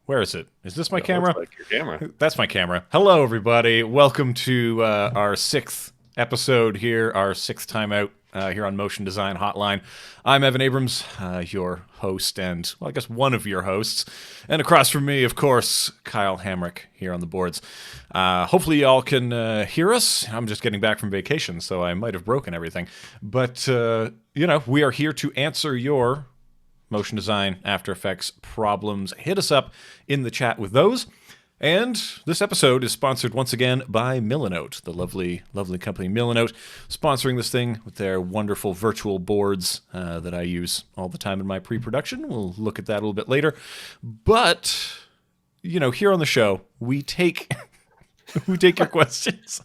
Where is it? Is this my That camera? looks like your camera. That's my camera. Hello, everybody. Welcome to our sixth episode here, our sixth time out here on Motion Design Hotline. I'm Evan Abrams, your host, and, well, I guess one of your hosts. And across from me, of course, Kyle Hamrick here on the boards. Hopefully y'all can hear us. I'm just getting back from vacation, so I might have broken everything. But, we are here to answer your motion design, After Effects problems. Hit us up in the chat with those. And this episode is sponsored once again by Milanote, the lovely, lovely company Milanote, sponsoring this thing with their wonderful virtual boards that I use all the time in my pre-production. We'll look at that a little bit later. But, here on the show, we take your questions.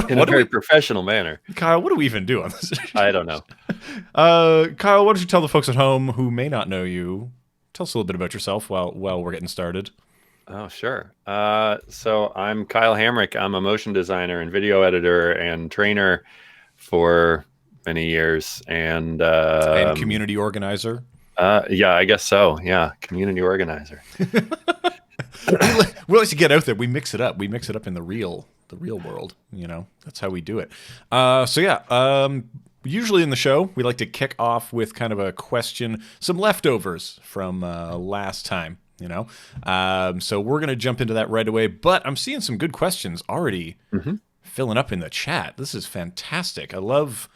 In a very professional manner. Kyle, what do we even do on this? I don't know. Kyle, why don't you tell the folks at home who may not know you, tell us a little bit about yourself while we're getting started. Oh, sure. So I'm Kyle Hamrick. I'm a motion designer and video editor and trainer for many years. And community organizer. Yeah, I guess so. Yeah, community organizer. We like to get out there. We mix it up. We mix it up in the real world. That's how we do it. Usually in the show, we like to kick off with kind of a question, some leftovers from last time. So we're gonna jump into that right away. But I'm seeing some good questions already filling up in the chat. This is fantastic. I love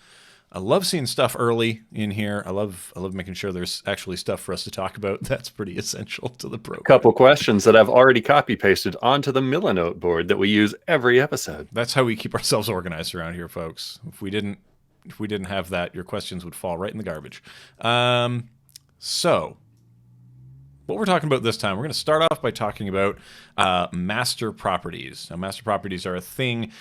seeing stuff early in here. I love making sure there's actually stuff for us to talk about. That's pretty essential to the program. Couple questions that I've already copy pasted onto the Milanote board that we use every episode. That's how we keep ourselves organized around here, folks. If we didn't have that, your questions would fall right in the garbage. So what we're talking about this time, we're going to start off by talking about master properties. Now, master properties are a thing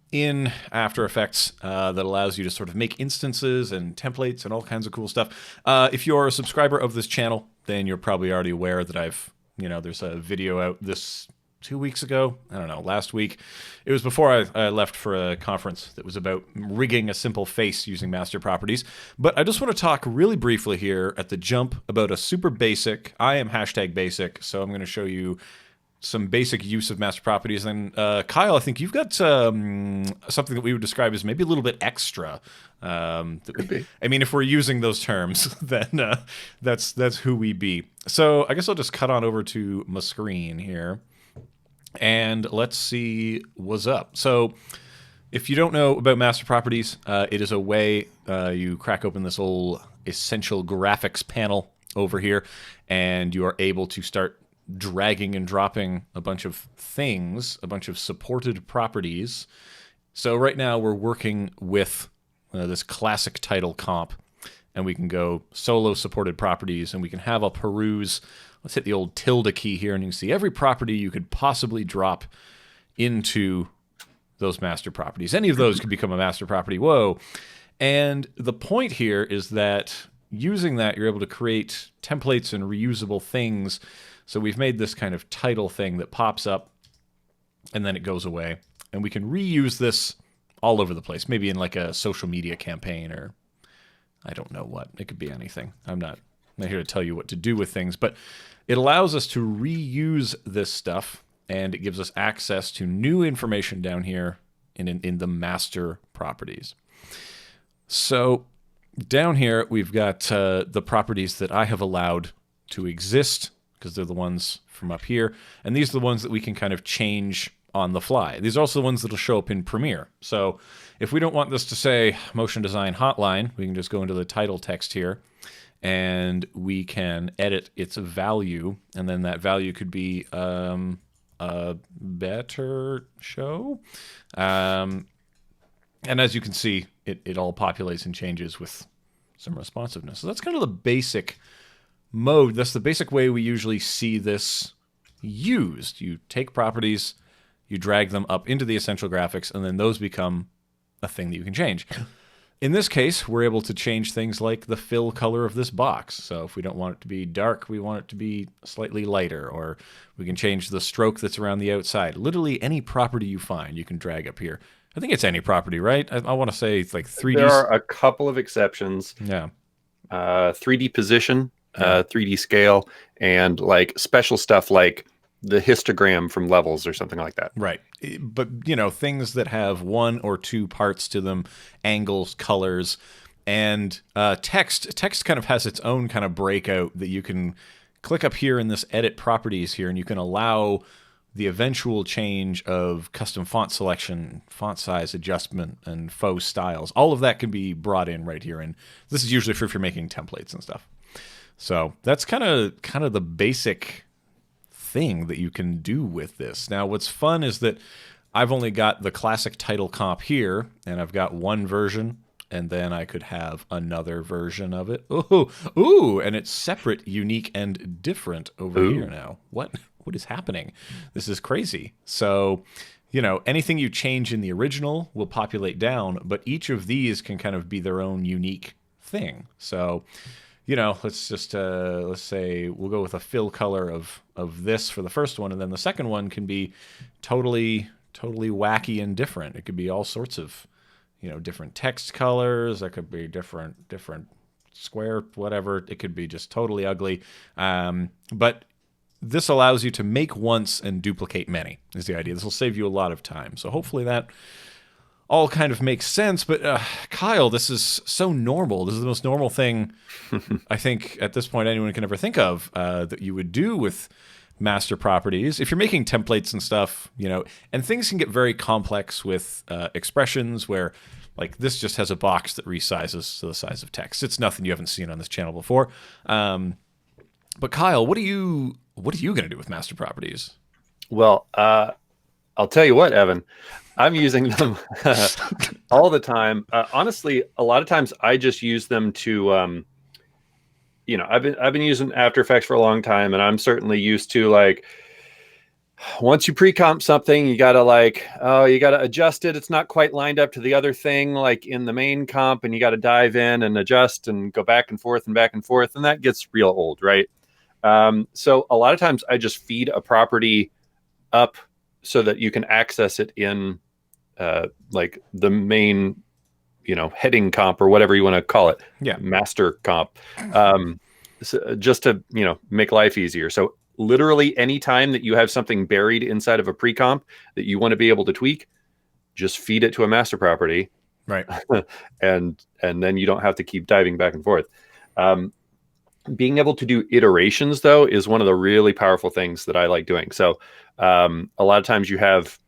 in After Effects that allows you to sort of make instances and templates and all kinds of cool stuff. If you're a subscriber of this channel, then you're probably already aware that there's a video out this 2 weeks ago. I don't know, last week. It was before I left for a conference that was about rigging a simple face using master properties. But I just want to talk really briefly here at the jump about a super basic, I am #basic, so I'm going to show you some basic use of master properties. And Kyle, I think you've got something that we would describe as maybe a little bit extra. If we're using those terms, then that's who we be. So I guess I'll just cut on over to my screen here. And let's see what's up. So if you don't know about master properties, it is a way you crack open this old essential graphics panel over here, and you are able to start dragging and dropping a bunch of things, a bunch of supported properties. So right now we're working with this classic title comp, and we can go solo supported properties, and we can have a peruse. Let's hit the old tilde key here, and you can see every property you could possibly drop into those master properties. Any of those could become a master property. Whoa. And the point here is that using that, you're able to create templates and reusable things. So we've made this kind of title thing that pops up, and then it goes away. And we can reuse this all over the place, maybe in like a social media campaign, or I don't know what. It could be anything. I'm not here to tell you what to do with things, but it allows us to reuse this stuff, and it gives us access to new information down here in the master properties. So down here, we've got the properties that I have allowed to exist, because they're the ones from up here, and these are the ones that we can kind of change on the fly. These are also the ones that will show up in Premiere. So if we don't want this to say Motion Design Hotline, we can just go into the title text here, and we can edit its value, and then that value could be a better show. And as you can see, it all populates and changes with some responsiveness. So that's kind of the basic mode. That's the basic way we usually see this used. You take properties, you drag them up into the essential graphics, and then those become a thing that you can change. In this case, we're able to change things like the fill color of this box. So if we don't want it to be dark, we want it to be slightly lighter, or we can change the stroke that's around the outside. Literally any property you find, you can drag up here. I think it's any property, right? I want to say it's like 3D. There are a couple of exceptions. Yeah. 3D position, 3D scale, and like special stuff like histogram from levels or something like that. Right. But, things that have one or two parts to them, angles, colors, and text kind of has its own kind of breakout that you can click up here in this edit properties here, and you can allow the eventual change of custom font selection, font size adjustment, and faux styles. All of that can be brought in right here. And this is usually for if you're making templates and stuff. So that's kind of the basic thing that you can do with this. Now, what's fun is that I've only got the classic title comp here, and I've got one version, and then I could have another version of it. Ooh, and it's separate, unique, and different over here now. What is happening? This is crazy. So, anything you change in the original will populate down, but each of these can kind of be their own unique thing. So, let's just let's say we'll go with a fill color of this for the first one, and then the second one can be totally wacky and different. It could be all sorts of different text colors. That could be different square, whatever. It could be just totally ugly. But this allows you to make once and duplicate many, is the idea. This will save you a lot of time. So hopefully that all kind of makes sense. But Kyle, this is so normal. This is the most normal thing I think at this point anyone can ever think of that you would do with master properties. If you're making templates and stuff, and things can get very complex with expressions where like this just has a box that resizes to the size of text. It's nothing you haven't seen on this channel before. But Kyle, what are you going to do with master properties? Well, I'll tell you what, Evan, I'm using them all the time. Honestly, a lot of times I just use them to, I've been using After Effects for a long time, and I'm certainly used to like, once you pre-comp something, you gotta adjust it. It's not quite lined up to the other thing, like in the main comp, and you got to dive in and adjust and go back and forth, and that gets real old, right? So a lot of times I just feed a property up so that you can access it in like the main, heading comp or whatever you want to call it. Yeah. Master comp. So just to, make life easier. So literally any time that you have something buried inside of a pre-comp that you want to be able to tweak, just feed it to a master property. Right. and then you don't have to keep diving back and forth. Being able to do iterations, though, is one of the really powerful things that I like doing. So a lot of times you have,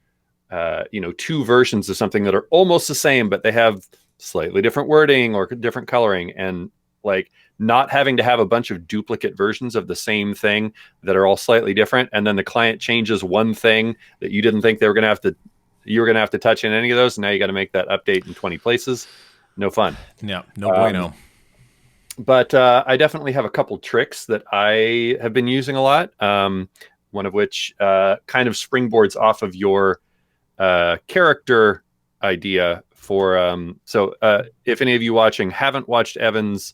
two versions of something that are almost the same, but they have slightly different wording or different coloring, and like not having to have a bunch of duplicate versions of the same thing that are all slightly different. And then the client changes one thing that you didn't think you were going to have to touch in any of those. And now you got to make that update in 20 places. No fun. Yeah. No bueno. But I definitely have a couple tricks that I have been using a lot. One of which kind of springboards off of your character idea for. So if any of you watching haven't watched Evan's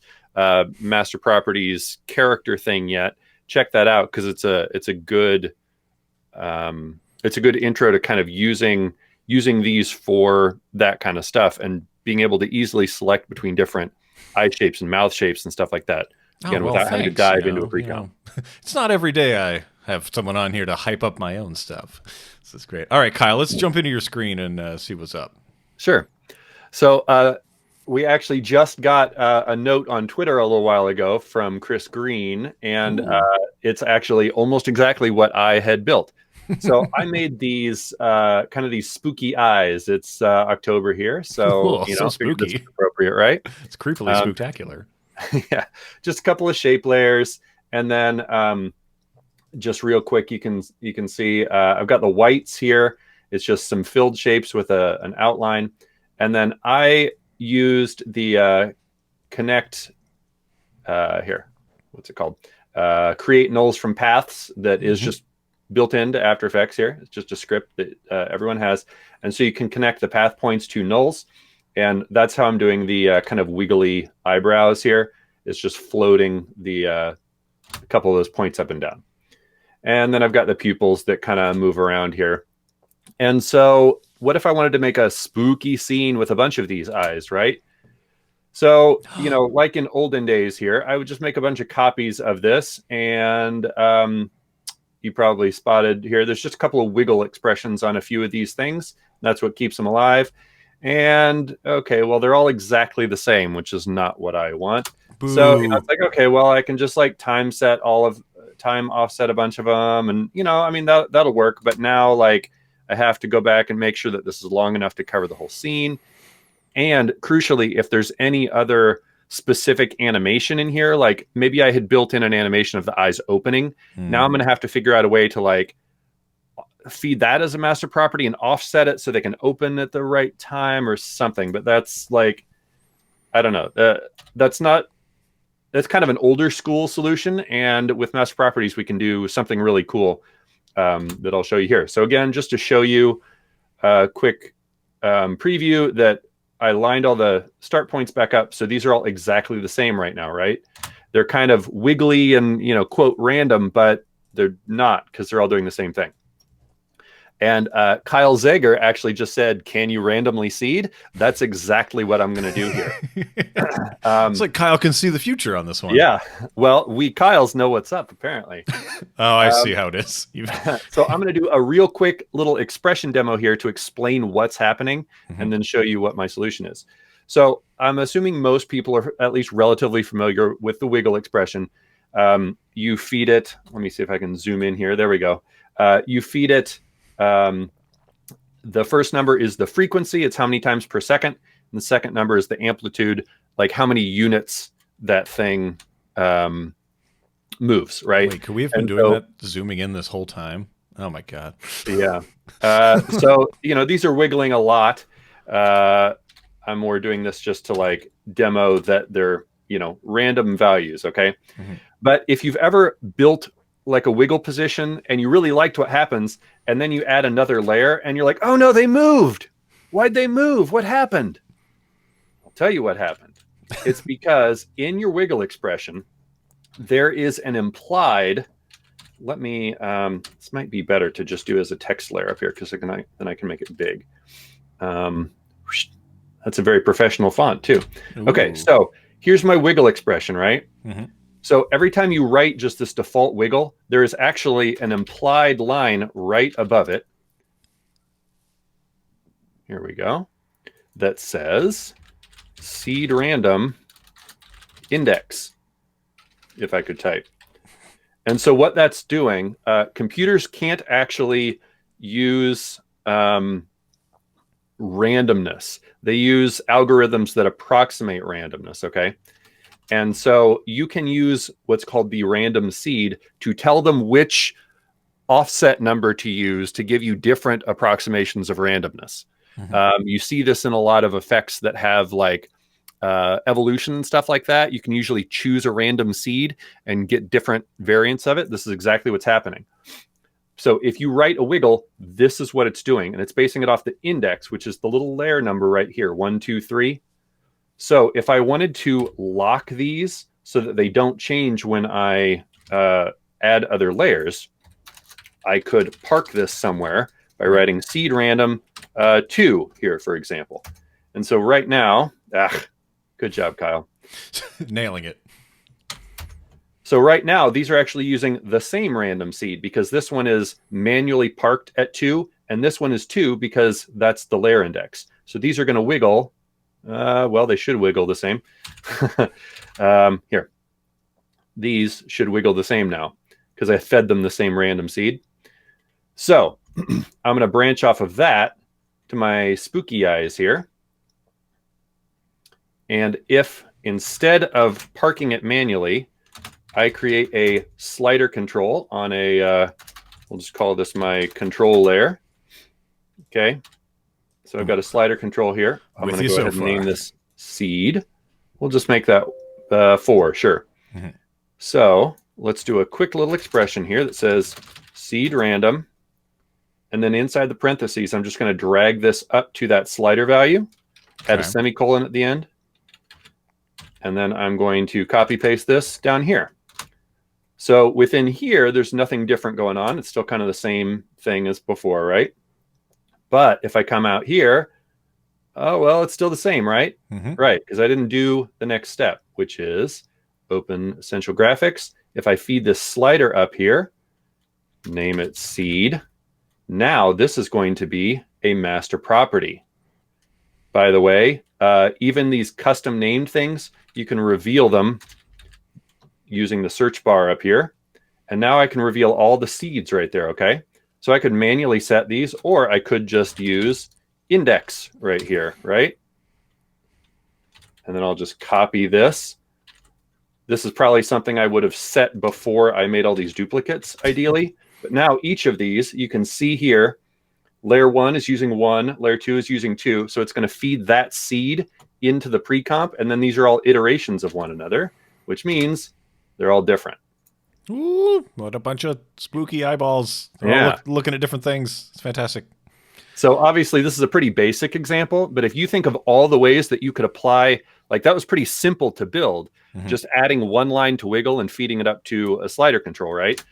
master properties character thing yet, check that out, because it's a good intro to kind of using these for that kind of stuff, and being able to easily select between different eye shapes and mouth shapes and stuff like that. Again, without having to dive into a pre-comp. It's not every day I have someone on here to hype up my own stuff. This is great. All right, Kyle, let's jump into your screen and see what's up. Sure. So we actually just got a note on Twitter a little while ago from Chris Green, and it's actually almost exactly what I had built. So I made these kind of these spooky eyes. It's October here, so so spooky. That's appropriate, right? It's creepily spectacular. Yeah, just a couple of shape layers, and then just real quick, you can see I've got the whites here. It's just some filled shapes with an outline, and then I used the connect here. What's it called? Create nulls from paths. That is just built into After Effects here. It's just a script that everyone has. And so you can connect the path points to nulls. And that's how I'm doing the kind of wiggly eyebrows here. It's just floating the a couple of those points up and down. And then I've got the pupils that kind of move around here. And so what if I wanted to make a spooky scene with a bunch of these eyes, right? So, like in olden days here, I would just make a bunch of copies of this and, you probably spotted here, there's just a couple of wiggle expressions on a few of these things. That's what keeps them alive. And okay, well, they're all exactly the same, which is not what I want. Boo. So it's like, okay, well, I can just like time offset a bunch of them, and I mean that'll work. But now like I have to go back and make sure that this is long enough to cover the whole scene. And crucially, if there's any other specific animation in here, like maybe I had built in an animation of the eyes opening. Now I'm going to have to figure out a way to like feed that as a master property and offset it so they can open at the right time or something. But that's like, I don't know. That's kind of an older school solution. And with master properties, we can do something really cool that I'll show you here. So again, just to show you a quick preview that I lined all the start points back up. So these are all exactly the same right now, right? They're kind of wiggly and, quote, random, but they're not because they're all doing the same thing. And Kyle Zager actually just said, can you randomly seed? That's exactly what I'm going to do here. It's like Kyle can see the future on this one. Yeah. Well, we Kyles know what's up, apparently. Oh, I see how it is. So I'm going to do a real quick little expression demo here to explain what's happening and then show you what my solution is. So I'm assuming most people are at least relatively familiar with the wiggle expression. You feed it. Let me see if I can zoom in here. There we go. You feed it. The first number is the frequency. It's how many times per second. And the second number is the amplitude, like how many units that thing moves, right? Wait, could we have been doing that, zooming in this whole time? Oh my God. Yeah. So, these are wiggling a lot. I'm more doing this just to like demo that they're, random values. Okay. But if you've ever built like a wiggle position and you really liked what happens, and then you add another layer and you're like, oh no, they moved. Why'd they move? What happened? I'll tell you what happened. It's because in your wiggle expression, there is an implied, this might be better to just do as a text layer up here because then I can make it big. That's a very professional font too. Ooh. Okay, so here's my wiggle expression, right? So every time you write just this default wiggle, there is actually an implied line right above it. Here we go. That says seed random index, if I could type. And so what that's doing, computers can't actually use randomness. They use algorithms that approximate randomness, okay? And so you can use what's called the random seed to tell them which offset number to use to give you different approximations of randomness. You see this in a lot of effects that have like evolution and stuff like that. You can usually choose a random seed and get different variants of it. This is exactly what's happening. So if you write a wiggle, this is what it's doing. And it's basing it off the index, which is the little layer number right here, 1, 2, 3. So if I wanted to lock these so that they don't change when I add other layers, I could park this somewhere by writing seed random 2 here, for example. And so right now, good job, Kyle. Nailing it. So right now, these are actually using the same random seed because this one is manually parked at 2, and this one is 2 because that's the layer index. So these are going to wiggle. Well, they should wiggle the same. Here. These should wiggle the same now because I fed them the same random seed. So I'm going to branch off of that to my spooky eyes here. And if instead of parking it manually, I create a slider control on a, we'll just call this my control layer. Okay. So I've got a slider control here. I'm going to go ahead and name this seed. We'll just make that 4, sure. So let's do a quick little expression here that says seed random. And then inside the parentheses, I'm just going to drag this up to that slider value, add a semicolon at the end. And then I'm going to copy paste this down here. So within here, there's nothing different going on. It's still kind of the same thing as before, right? But if I come out here, oh, well, it's still the same, right? Right, because I didn't do the next step, which is open Essential Graphics. If I feed this slider up here, name it seed. Now this is going to be a master property. By the way, even these custom named things, you can reveal them using the search bar up here. And now I can reveal all the seeds right there, okay? So I could manually set these, or I could just use index right here, right? And then I'll just copy this. This is probably something I would have set before I made all these duplicates, ideally. But now each of these, you can see here, layer 1 is using 1, layer 2 is using 2. So it's going to feed that seed into the pre-comp. And then these are all iterations of one another, which means they're all different. Ooh, what a bunch of spooky eyeballs. They're all looking at different things. It's fantastic. So obviously this is a pretty basic example, but if you think of all the ways that you could apply, like that was pretty simple to build, just adding one line to wiggle and feeding it up to a slider control, right?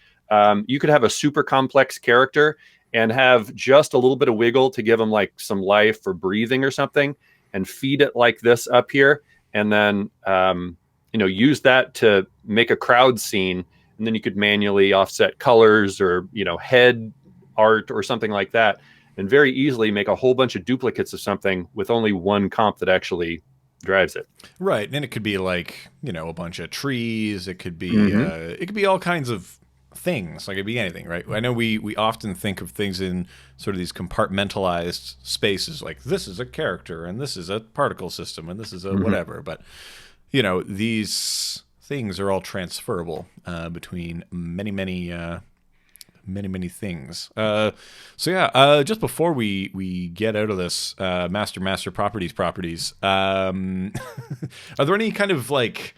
You could have a super complex character and have just a little bit of wiggle to give them like some life or breathing or something, and feed it like this up here. And then, use that to make a crowd scene. And then you could manually offset colors or, head art or something like that, and very easily make a whole bunch of duplicates of something with only one comp that actually drives it. Right. And it could be like, a bunch of trees. It could be all kinds of things. Like, it could be anything, right? I know we often think of things in sort of these compartmentalized spaces, like this is a character and this is a particle system and this is a whatever. But, these things are all transferable between many things. Just before we get out of this master properties, are there any kind of like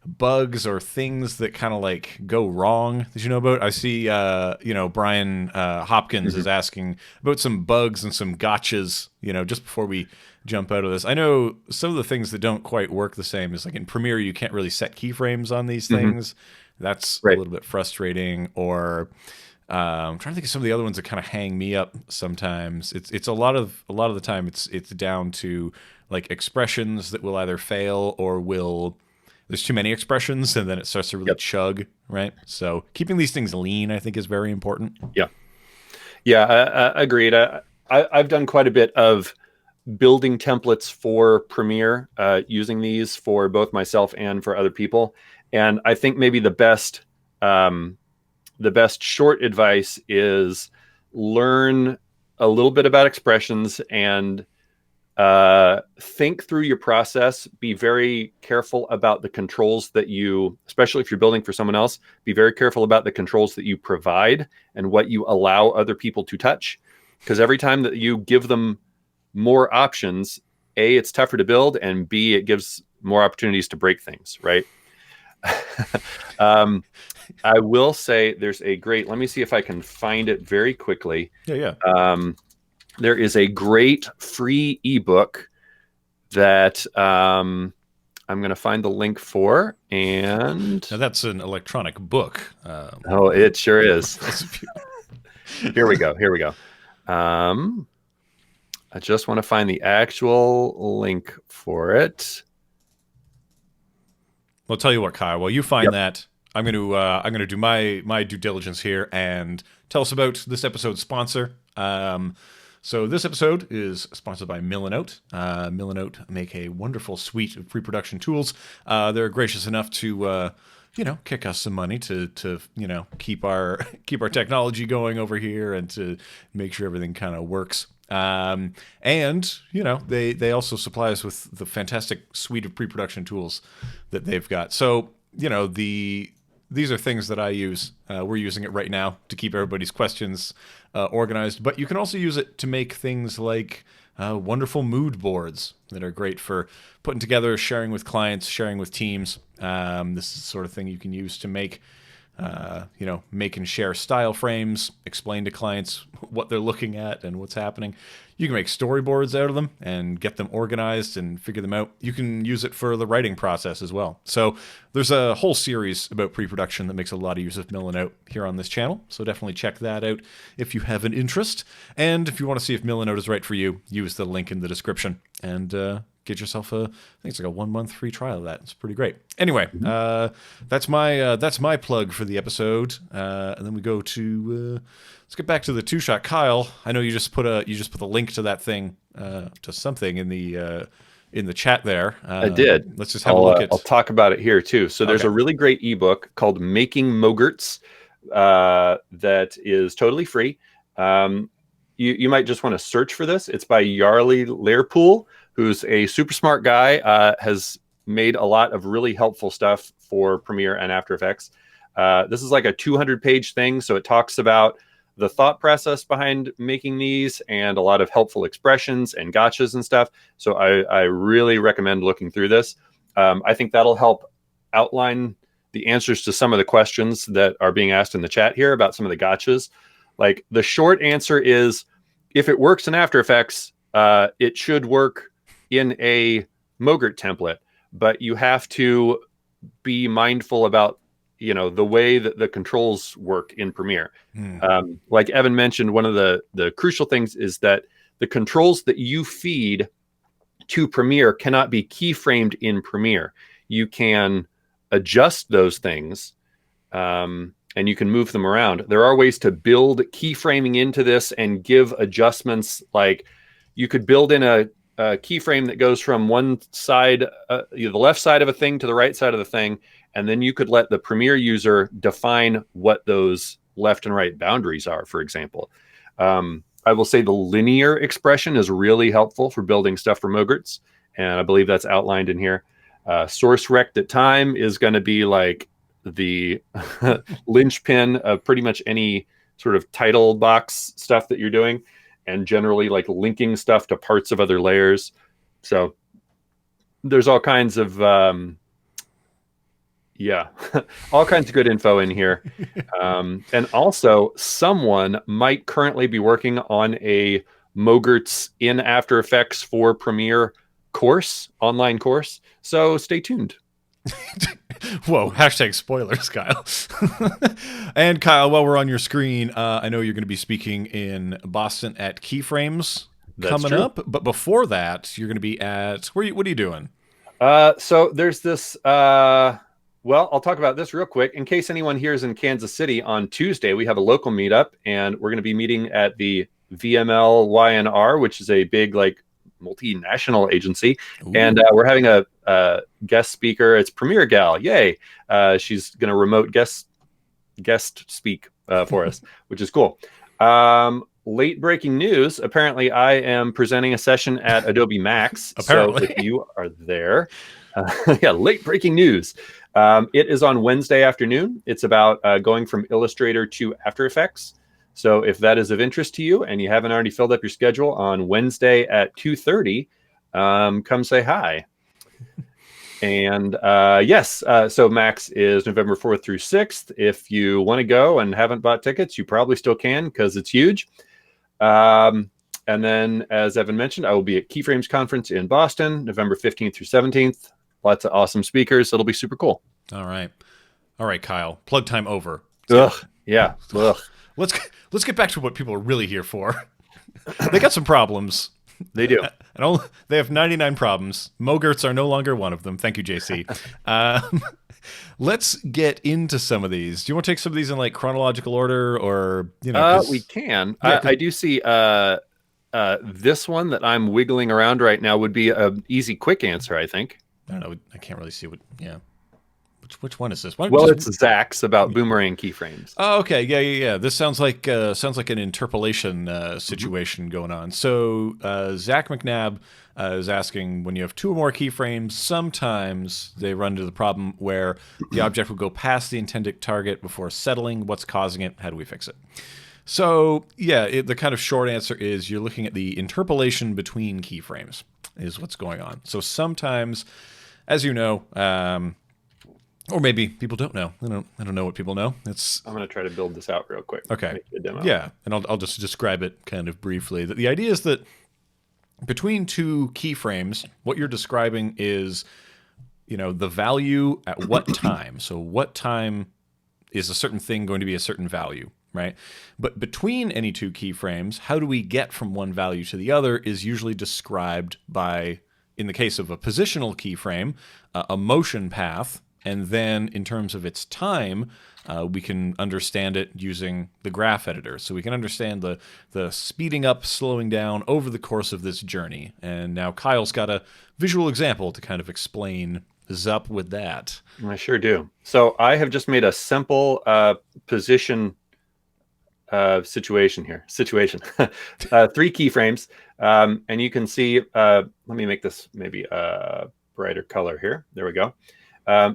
bugs or things that kind of like go wrong that you know about? I see Brian Hopkins is asking about some bugs and some gotchas, just before we jump out of this. I know some of the things that don't quite work the same is like in Premiere you can't really set keyframes on these things. That's a little bit frustrating. Or I'm trying to think of some of the other ones that kind of hang me up sometimes. It's a lot of the time it's down to like expressions that will either fail or there's too many expressions and then it starts to really chug, right? So keeping these things lean, I think, is very important. Agreed. I've done quite a bit of building templates for Premiere, using these for both myself and for other people. And I think maybe the best short advice is learn a little bit about expressions and think through your process. Be very careful about the controls that you, especially if you're building for someone else, be very careful about the controls that you provide and what you allow other people to touch. Because every time that you give them more options, A, it's tougher to build, and B, it gives more opportunities to break things, right? I will say there's a great, let me see if I can find it very quickly. There is a great free ebook that I'm going to find the link for. And now that's an electronic book. It sure is. Here we go. I just want to find the actual link for it. Well, I'll tell you what, Kyle. While you find that, I'm going to do my due diligence here and tell us about this episode's sponsor. So this episode is sponsored by Millinote. Millinote make a wonderful suite of pre-production tools. They're gracious enough to kick us some money to keep our technology going over here and to make sure everything kind of works. And they also supply us with the fantastic suite of pre-production tools that they've got. So these are things that I use. We're using it right now to keep everybody's questions organized, but you can also use it to make things like wonderful mood boards that are great for putting together, sharing with clients, sharing with teams. This is the sort of thing you can use to make and share style frames, explain to clients what they're looking at and what's happening. You can make storyboards out of them and get them organized and figure them out. You can use it for the writing process as well. So there's a whole series about pre-production that makes a lot of use of Millinote here on this channel. So definitely check that out if you have an interest. And if you want to see if Millinote is right for you, use the link in the description and get yourself I think it's like a 1 month free trial of that. It's pretty great. Anyway, that's my plug for the episode. And then we go to let's get back to the two shot. Kyle, I know you just put the link to that thing to something in the chat there. I did. Let's just have a look at. I'll talk about it here too. So there's a really great ebook called Making MoGraph that is totally free. You might just want to search for this. It's by Yarly Learpool, who's a super smart guy, has made a lot of really helpful stuff for Premiere and After Effects. This is like a 200-page thing, so it talks about the thought process behind making these and a lot of helpful expressions and gotchas and stuff. So I really recommend looking through this. I think that'll help outline the answers to some of the questions that are being asked in the chat here about some of the gotchas. Like, the short answer is, if it works in After Effects, it should work in a MoGraph template, but you have to be mindful about, the way that the controls work in Premiere. Like Evan mentioned, one of the crucial things is that the controls that you feed to Premiere cannot be keyframed in Premiere. You can adjust those things, and you can move them around. There are ways to build keyframing into this and give adjustments. Like, you could build in a keyframe that goes from one side, the left side of a thing to the right side of the thing, and then you could let the Premiere user define what those left and right boundaries are, for example. I will say the linear expression is really helpful for building stuff for MoGraph, and I believe that's outlined in here. Source rect at time is going to be like the linchpin of pretty much any sort of title box stuff that you're doing, and generally like linking stuff to parts of other layers. So there's all kinds of all kinds of good info in here. And also, someone might currently be working on a MoGraph in After Effects for Premiere online course. So stay tuned. Whoa, hashtag spoilers, Kyle. And Kyle, while we're on your screen, I know you're going to be speaking in Boston at Keyframes coming up. But before that, you're going to be at, what are you doing? So there's this, I'll talk about this real quick. In case anyone here is in Kansas City, on Tuesday, we have a local meetup, and we're going to be meeting at the VML-YNR, which is a big, like, multinational agency. Ooh. And we're having a guest speaker. It's Premiere Gal. Yay. She's going to remote guest speak for us, which is cool. Late breaking news. Apparently, I am presenting a session at Adobe Max. Apparently. So if you are there, late breaking news. It is on Wednesday afternoon. It's about going from Illustrator to After Effects. So if that is of interest to you and you haven't already filled up your schedule, on Wednesday at 2:30, come say hi. And so Max is November 4th through 6th. If you want to go and haven't bought tickets, you probably still can, because it's huge. And then, as Evan mentioned, I will be at Keyframes Conference in Boston, November 15th through 17th. Lots of awesome speakers. It'll be super cool. All right, Kyle. Plug time over. Ugh. Yeah. Ugh. Let's get back to what people are really here for. They got some problems. They do. And they have 99 problems. MoGraph are no longer one of them. Thank you, JC. Let's get into some of these. Do you want to take some of these in like chronological order, or we can. Yeah, I do see this one that I'm wiggling around right now would be an easy, quick answer, I think. I don't know. I can't really see what. Yeah. Which one is this? It's Zach's about boomerang keyframes. Oh, okay. Yeah. This sounds like an interpolation situation going on. So Zach McNabb is asking, when you have two or more keyframes, sometimes they run into the problem where the object will go past the intended target before settling. What's causing it? How do we fix it? So the kind of short answer is you're looking at the interpolation between keyframes is what's going on. So sometimes, as you know, or maybe people don't know. I don't know what people know. I'm going to try to build this out real quick. Okay. Yeah, and I'll just describe it kind of briefly. The idea is that between two keyframes, what you're describing is, the value at what time. So what time is a certain thing going to be a certain value, right? But between any two keyframes, how do we get from one value to the other is usually described by in the case of a positional keyframe, a motion path, and then in terms of its time, we can understand it using the graph editor. So we can understand the speeding up, slowing down over the course of this journey. And now Kyle's got a visual example to kind of explain Zup with that. I sure do. So I have just made a simple position situation here. Situation. 3 keyframes. And you can see, let me make this maybe a brighter color here. There we go.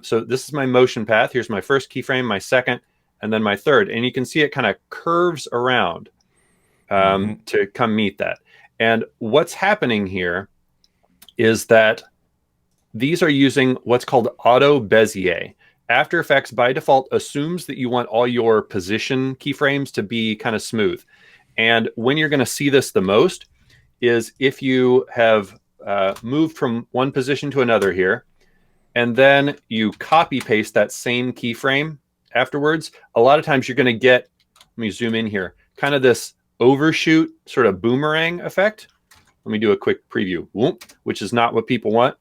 So this is my motion path. Here's my first keyframe, my second, and then my third. And you can see it kind of curves around to come meet that. And what's happening here is that these are using what's called auto Bezier. After Effects by default assumes that you want all your position keyframes to be kind of smooth. And when you're going to see this the most is if you have moved from one position to another here, and then you copy paste that same keyframe afterwards. A lot of times you're going to get, let me zoom in here, kind of this overshoot sort of boomerang effect. Let me do a quick preview, which is not what people want.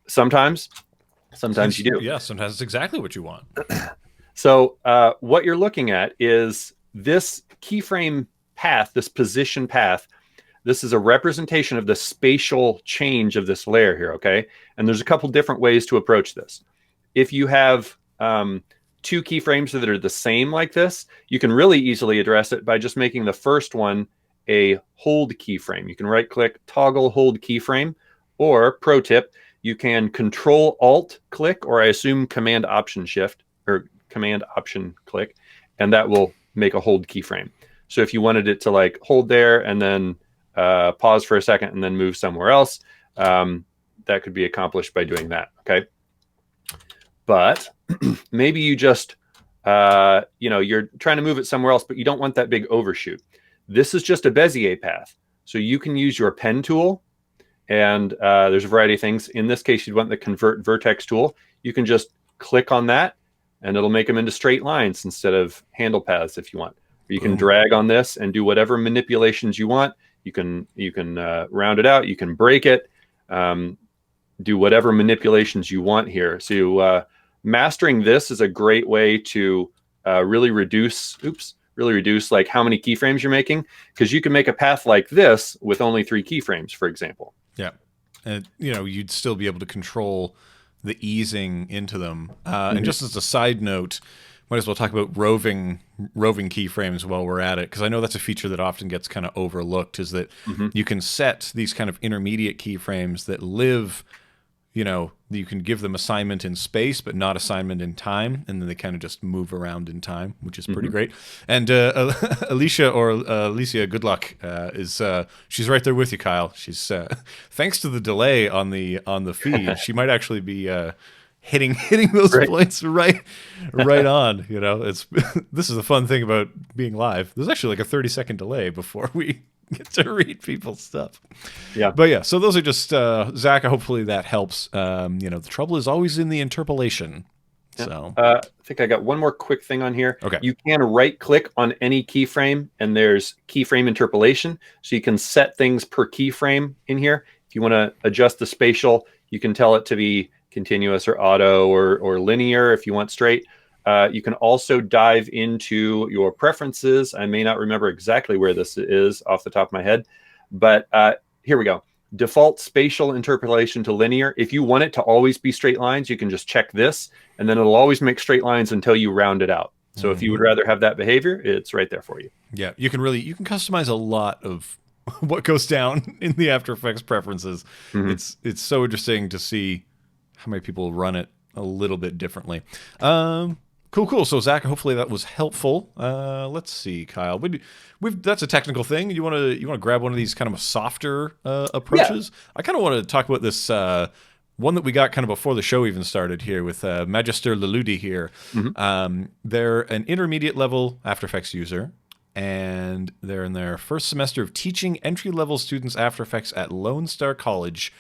Sometimes you do. Yeah, sometimes it's exactly what you want. So what you're looking at is this keyframe path, this position path. This is a representation of the spatial change of this layer here, okay? And there's a couple different ways to approach this. If you have 2 keyframes that are the same like this, you can really easily address it by just making the first one a hold keyframe. You can right-click, toggle hold keyframe, or pro tip, you can Control-Alt-click, or I assume Command-Option-Shift, or Command-Option-click, and that will make a hold keyframe. So if you wanted it to like hold there and then pause for a second and then move somewhere else, that could be accomplished by doing that, okay? But maybe you just, you're trying to move it somewhere else, but you don't want that big overshoot. This is just a Bezier path. So you can use your pen tool, and there's a variety of things. In this case, you'd want the Convert Vertex tool. You can just click on that, and it'll make them into straight lines instead of handle paths if you want. Or you can drag on this and do whatever manipulations you want. You can round it out. You can break it. Do whatever manipulations you want here. So mastering this is a great way to really reduce like how many keyframes you're making, because you can make a path like this with only 3 keyframes, for example. Yeah, and you'd still be able to control the easing into them. And just as a side note, might as well talk about roving keyframes while we're at it, because I know that's a feature that often gets kind of overlooked, is that you can set these kind of intermediate keyframes that live, you can give them assignment in space, but not assignment in time, and then they kind of just move around in time, which is pretty great. And Alicia, good luck, she's right there with you, Kyle. She's thanks to the delay on the feed, she might actually be hitting those points right on. It's this is the fun thing about being live. There's actually like a 30-second delay before we get to read people's stuff. Yeah. But yeah, so those are just Zach, hopefully that helps. The trouble is always in the interpolation. Yeah. So I think I got one more quick thing on here. Okay. You can right click on any keyframe and there's keyframe interpolation. So you can set things per keyframe in here. If you want to adjust the spatial, you can tell it to be continuous or auto or linear if you want straight. You can also dive into your preferences. I may not remember exactly where this is off the top of my head, but here we go. Default spatial interpolation to linear. If you want it to always be straight lines, you can just check this, and then it'll always make straight lines until you round it out. So if you would rather have that behavior, it's right there for you. Yeah, you can customize a lot of what goes down in the After Effects preferences. It's so interesting to see how many people run it a little bit differently. Cool. So Zach, hopefully that was helpful. Let's see, Kyle. That's a technical thing. You want to grab one of these kind of softer approaches? Yeah. I kind of want to talk about this one that we got kind of before the show even started here with Magister Leludi here. They're an intermediate level After Effects user, and they're in their first semester of teaching entry-level students After Effects at Lone Star College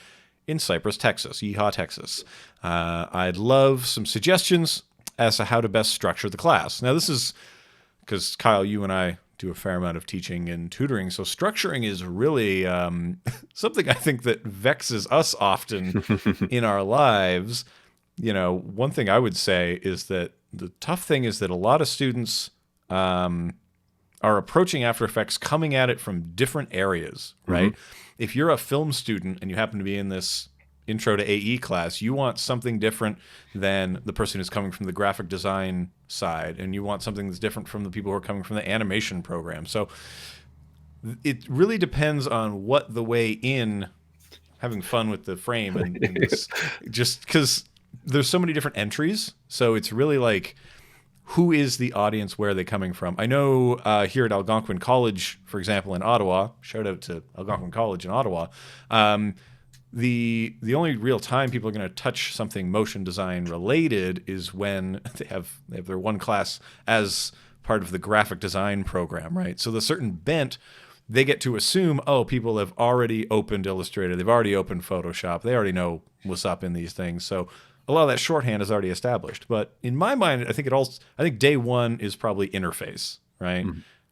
in Cypress, Texas. Yeehaw, Texas. I'd love some suggestions as to how to best structure the class. Now, this is because, Kyle, you and I do a fair amount of teaching and tutoring. So structuring is really something I think that vexes us often in our lives. You know, one thing I would say is that the tough thing is that a lot of students are approaching After Effects coming at it from different areas, right? If you're a film student and you happen to be in this intro to AE class, you want something different than the person who's coming from the graphic design side, and you want something that's different from the people who are coming from the animation program. So it really depends on what the way in, having fun with the frame, and this, just because there's so many different entries. So it's really like, who is the audience? Where are they coming from? I know here at Algonquin College, for example, in Ottawa, shout out to Algonquin College in Ottawa, the only real time people are going to touch something motion design related is when they have their one class as part of the graphic design program, right? So the certain bent, they get to assume, oh, people have already opened Illustrator, they've already opened Photoshop, they already know what's up in these things. So a lot of that shorthand is already established. But in my mind, I think day one is probably interface, right?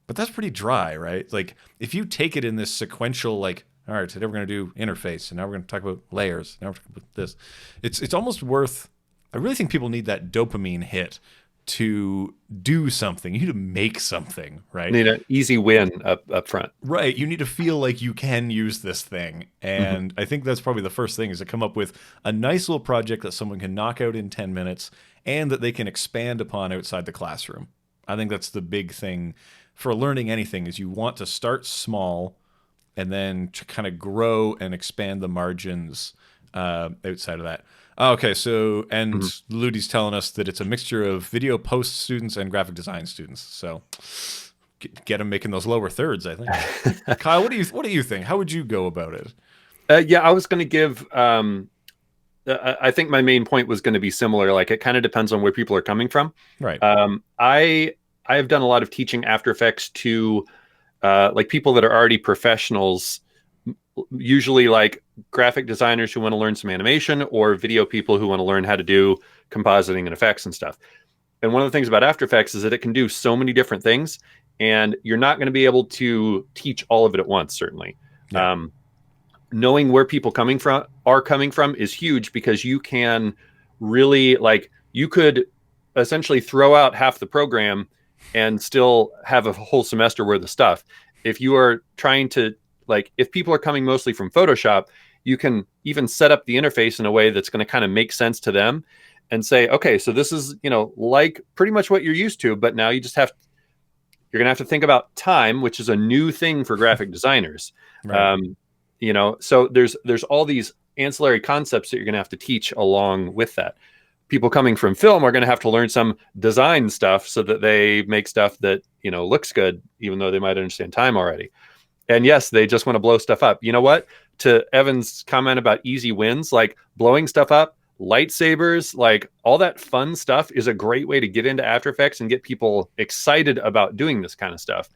But that's pretty dry, right? Like if you take it in this sequential, like, all right, today we're going to do interface, and now we're going to talk about layers. Now we're talking about this. It's almost worth. I really think people need that dopamine hit to do something. You need to make something, right? You need an easy win up front. Right. You need to feel like you can use this thing. And I think that's probably the first thing, is to come up with a nice little project that someone can knock out in 10 minutes and that they can expand upon outside the classroom. I think that's the big thing for learning anything, is you want to start small and then to kind of grow and expand the margins outside of that. Okay, so, and Ludi's telling us that it's a mixture of video post students and graphic design students. So get them making those lower thirds, I think. Kyle, what do you think? How would you go about it? Yeah, I was going to give, I think my main point was going to be similar. Like, it kind of depends on where people are coming from. Right. I have done a lot of teaching After Effects to like people that are already professionals, usually like graphic designers who want to learn some animation, or video people who want to learn how to do compositing and effects and stuff. And one of the things about After Effects is that it can do so many different things, and you're not going to be able to teach all of it at once, certainly. Yeah. Knowing where people are coming from is huge, because you can really, like, you could essentially throw out half the program and still have a whole semester worth of stuff. If you are trying to, like, if people are coming mostly from Photoshop, you can even set up the interface in a way that's going to kind of make sense to them, and say, okay, so this is, like pretty much what you're used to, but now you're going to have to think about time, which is a new thing for graphic designers. Right. So there's all these ancillary concepts that you're going to have to teach along with that. People coming from film are going to have to learn some design stuff so that they make stuff that, looks good, even though they might understand time already. And yes, they just want to blow stuff up. You know what? To Evan's comment about easy wins, like blowing stuff up, lightsabers, like all that fun stuff is a great way to get into After Effects and get people excited about doing this kind of stuff.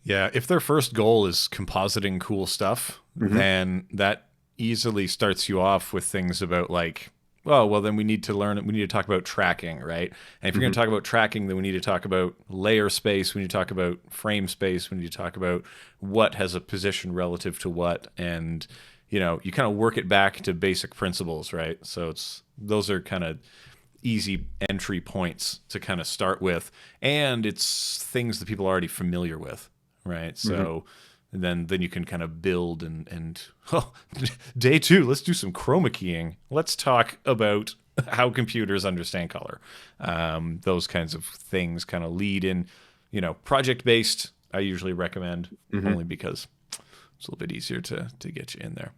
Yeah, if their first goal is compositing cool stuff, then that easily starts you off with things about like, oh, well, then we need to talk about tracking, right? And if you're going to talk about tracking, then we need to talk about layer space, we need to talk about frame space, we need to talk about what has a position relative to what, and, you kind of work it back to basic principles, right? So those are kind of easy entry points to kind of start with, and it's things that people are already familiar with, right? So then you can kind of build and day two, let's do some chroma keying. Let's talk about how computers understand color. Those kinds of things kind of lead in, project-based, I usually recommend, only because it's a little bit easier to get you in there.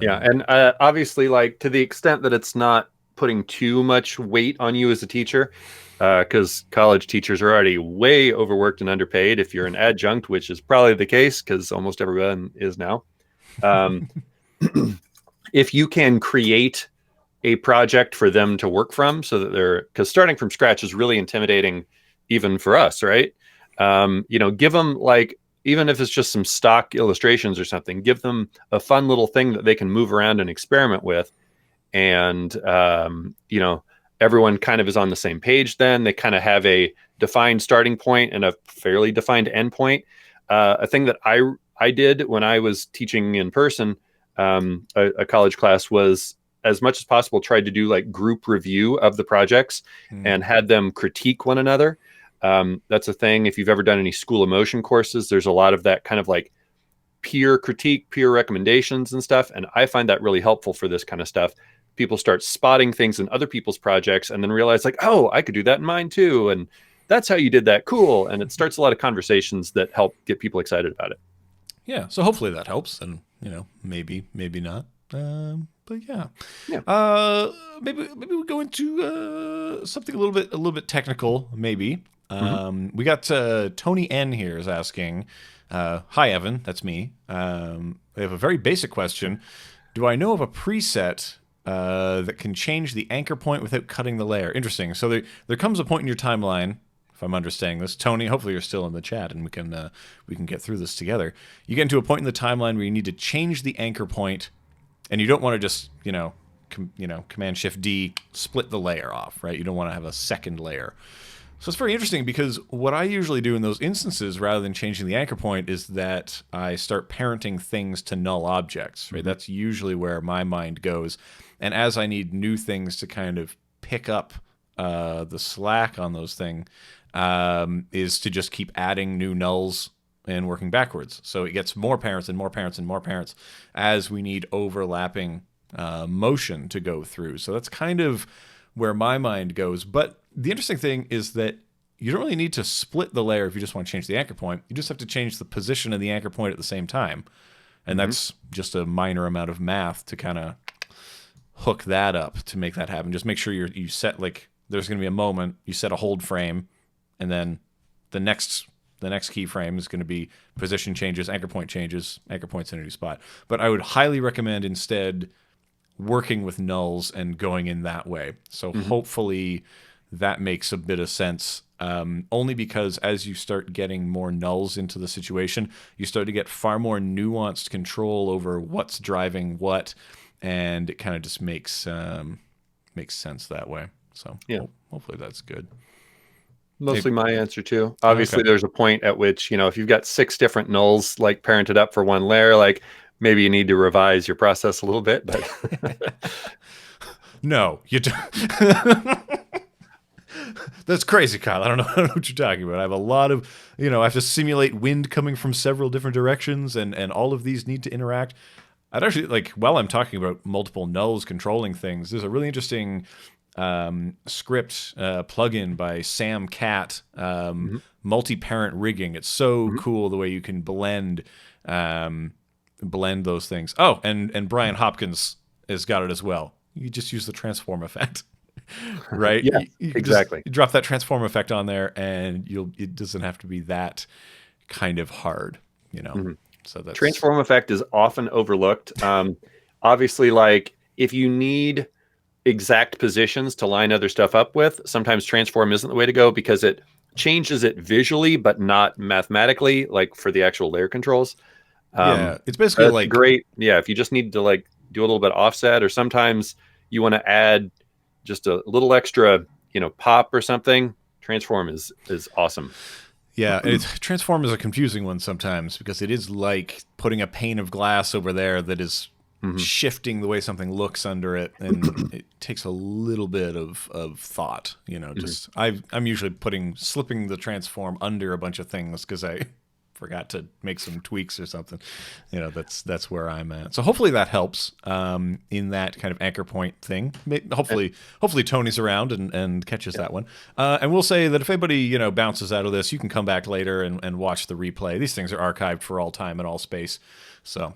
Yeah, and obviously, like, to the extent that it's not putting too much weight on you as a teacher, because college teachers are already way overworked and underpaid. If you're an adjunct, which is probably the case, because almost everyone is now. If you can create a project for them to work from, so that because starting from scratch is really intimidating, even for us, right? Give them, like, even if it's just some stock illustrations or something, give them a fun little thing that they can move around and experiment with. And, everyone kind of is on the same page. Then they kind of have a defined starting point and a fairly defined end point. A thing that I did when I was teaching in person, a college class, was as much as possible tried to do like group review of the projects and had them critique one another. That's a thing. If you've ever done any school of motion courses, there's a lot of that kind of like peer critique, peer recommendations and stuff. And I find that really helpful for this kind of stuff. People start spotting things in other people's projects and then realize like, oh, I could do that in mine too. And that's how you did that. Cool. And it starts a lot of conversations that help get people excited about it. Yeah. So hopefully that helps. And, maybe not. But yeah. Maybe we'll go into something a little bit technical, maybe. We got Tony N here is asking, hi, Evan, that's me. We have a very basic question. Do I know of a preset that can change the anchor point without cutting the layer? Interesting. So there comes a point in your timeline, if I'm understanding this, Tony, hopefully you're still in the chat and we can get through this together. You get into a point in the timeline where you need to change the anchor point, and you don't want to just, Command Shift D, split the layer off, right? You don't want to have a second layer. So it's very interesting because what I usually do in those instances, rather than changing the anchor point, is that I start parenting things to null objects, right? That's usually where my mind goes. And as I need new things to kind of pick up the slack on those things, is to just keep adding new nulls and working backwards. So it gets more parents and more parents and more parents as we need overlapping motion to go through. So that's kind of where my mind goes. But the interesting thing is that you don't really need to split the layer if you just want to change the anchor point. You just have to change the position of the anchor point at the same time. And that's just a minor amount of math to kind of hook that up to make that happen. Just make sure you set, like, there's going to be a moment, you set a hold frame, and then the next keyframe is going to be position changes, anchor point's in a new spot. But I would highly recommend instead working with nulls and going in that way. So hopefully that makes a bit of sense, only because as you start getting more nulls into the situation, you start to get far more nuanced control over what's driving what, and it kind of just makes sense that way. So hopefully that's good. Mostly my answer too. Obviously, there's a point at which, if you've got 6 different nulls like parented up for one layer, like maybe you need to revise your process a little bit. But no, you don't. That's crazy, Kyle. I don't know what you're talking about. I have a lot of, I have to simulate wind coming from several different directions, and all of these need to interact. I'd actually, while I'm talking about multiple nulls controlling things, there's a really interesting script plugin by Sam Catt, multi-parent rigging. It's so cool the way you can blend those things. Oh, and Brian Hopkins has got it as well. You just use the transform effect. Right? Yeah, you exactly. You drop that transform effect on there, and it doesn't have to be that kind of hard, So that's transform effect is often overlooked. Obviously, like if you need exact positions to line other stuff up with, sometimes transform isn't the way to go because it changes it visually, but not mathematically, like for the actual layer controls. It's basically like great. Yeah, if you just need to like do a little bit of offset, or sometimes you want to add just a little extra, pop or something, transform is awesome. Yeah, transform is a confusing one sometimes because it is like putting a pane of glass over there that is shifting the way something looks under it, and it takes a little bit of thought. Just I'm usually slipping the transform under a bunch of things because I forgot to make some tweaks or something. That's where I'm at. So hopefully that helps in that kind of anchor point thing. Hopefully Tony's around and catches that one. And we'll say that if anybody bounces out of this, you can come back later and watch the replay. These things are archived for all time and all space. So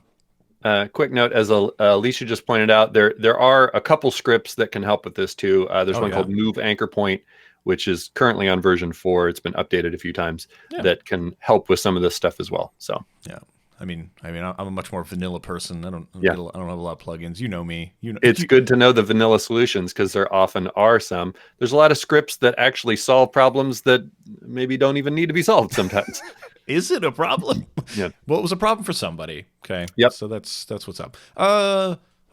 quick note, as Alicia just pointed out, there are a couple scripts that can help with this too. There's one called Move Anchor Point, which is currently on version 4. It's been updated a few times. That can help with some of this stuff as well. So yeah, I mean, I'm a much more vanilla person. I don't have a lot of plugins. You know me. It's good to know the vanilla solutions because there often are some. There's a lot of scripts that actually solve problems that maybe don't even need to be solved sometimes. Is it a problem? Yeah. Well, it was a problem for somebody. Okay. Yep. So that's what's up.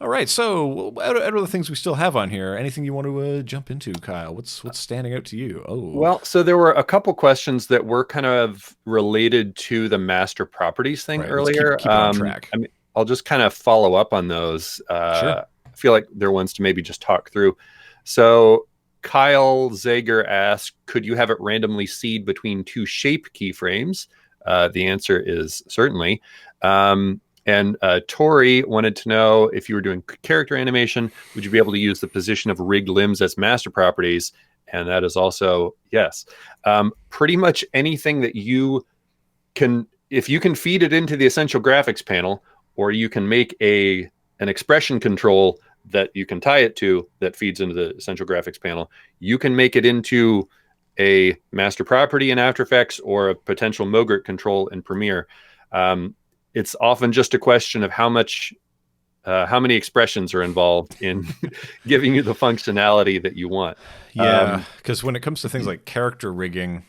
All right, so out of the things we still have on here, anything you want to jump into, Kyle? What's standing out to you? Oh, Well, so there were a couple questions that were kind of related to the master properties thing right. Let's keep earlier. keep it on track. I mean, I'll just kind of follow up on those. Sure. I feel like they're ones to maybe just talk through. So Kyle Zager asked, could you have it randomly seed between two shape keyframes? The answer is certainly. And Tori wanted to know, if you were doing character animation, would you be able to use the position of rigged limbs as master properties? And that is also yes. Pretty much anything that you can, if you can feed it into the essential graphics panel, or you can make an expression control that you can tie it to that feeds into the essential graphics panel, you can make it into a master property in After Effects or a potential MoGraph control in Premiere. It's often just a question of how many expressions are involved in giving you the functionality that you want. Yeah, because when it comes to things like character rigging,